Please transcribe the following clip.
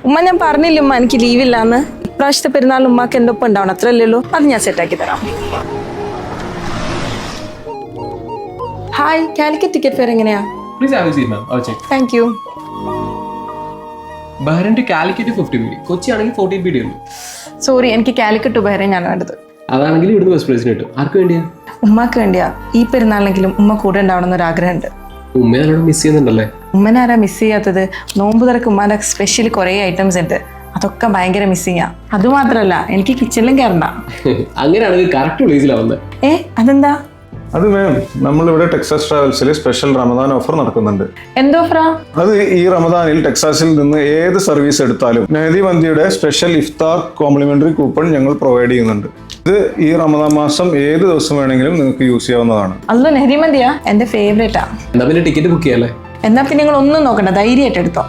ഉമ്മ ഞാൻ പറഞ്ഞില്ല ഉമ്മ എനിക്ക് ലീവില്ലാന്ന്. ഇപ്രാവശ്യത്തെ പെരുന്നാളിന് ഉമ്മക്ക് എൻ്റെ ഒപ്പം ഉണ്ടാവണം, അത്രയല്ലേ ഉള്ളൂ. അത് ഞാൻ സെറ്റാക്കി തരാം. ഹായ്, കാലിക്കറ്റ് ടിക്കറ്റ് ഫെയർ എങ്ങനെയാ? Please have a seat, ma'am. I'll check. Thank you. Bahrain to Calicut 15 minute, Kochi ആണെങ്കിൽ 14 മിനിറ്റ് ഉള്ളൂ. സോറി, എനിക്ക് കാലിക്കറ്റ് ടു ബഹ്റൈൻ വേണ്ടത്. അതാണെങ്കിൽ ഇവിടുന്ന് ബസ് പ്രൈസിന് കിട്ടും. ആർക്ക് വേണ്ടിയാ? ഉമ്മക്ക് വേണ്ടിയാ. ഈ പെരുന്നാളിനെങ്കിലും ഉമ്മ കൂടെ ഉണ്ടാവണം എന്നൊരാഗ്രഹമുണ്ട്. ഉമ്മയോട് മിസ് ചെയ്യുന്നുണ്ടല്ലേ? ഉമ്മനാരാ മിസ് ചെയ്യാത്തത്? നോമ്പ് തുറക്ക് ഉമ്മാൻ്റെ സ്പെഷ്യൽ കുറേ ഐറ്റംസ് ഉണ്ട്, അതൊക്കെ ഭയങ്കര മിസ്സിങ്ങാ. അതുമാത്രല്ല, എനിക്ക് കിച്ചണിലും കയറണ്ട. അങ്ങനെയാണെങ്കിൽ കറക്റ്റ് പ്ലേസിലാണ് വന്നത്. അതെന്താ? അത് മാം, നമ്മളിവിടെ ടെക്സാസ് ട്രാവൽസിൽ സ്പെഷ്യൽ റമദാൻ ഓഫർ നടക്കുന്നുണ്ട്. എന്തോ ഓഫറാ? അത് ഈ റമദാനിൽ ടെക്സാസിൽ നിന്ന് ഏത് സർവീസ് എടുത്താലും നെഹദി മന്തിയുടെ സ്പെഷ്യൽ ഇഫ്താർ കോംപ്ലിമെന്ററി കൂപ്പൺ ഞങ്ങൾ പ്രൊവൈഡ് ചെയ്യുന്നുണ്ട്. ഇത് ഈ റമദാൻ മാസം ഏത് ദിവസം വേണമെങ്കിലും നിങ്ങൾക്ക് യൂസ് ചെയ്യാവുന്നതാണ്. അല്ലോ, നെഹ്രി മന്തിയാ എൻ്റെ ഫേവറേറ്റാ. എന്നാ പിന്നെ ടിക്കറ്റ് ബുക്ക് ചെയ്യാല്ലേ? എന്നാ പിന്നെ നിങ്ങൾ ഒന്നും നോക്കണ്ട, ധൈര്യമായിട്ട് എടുത്തോ.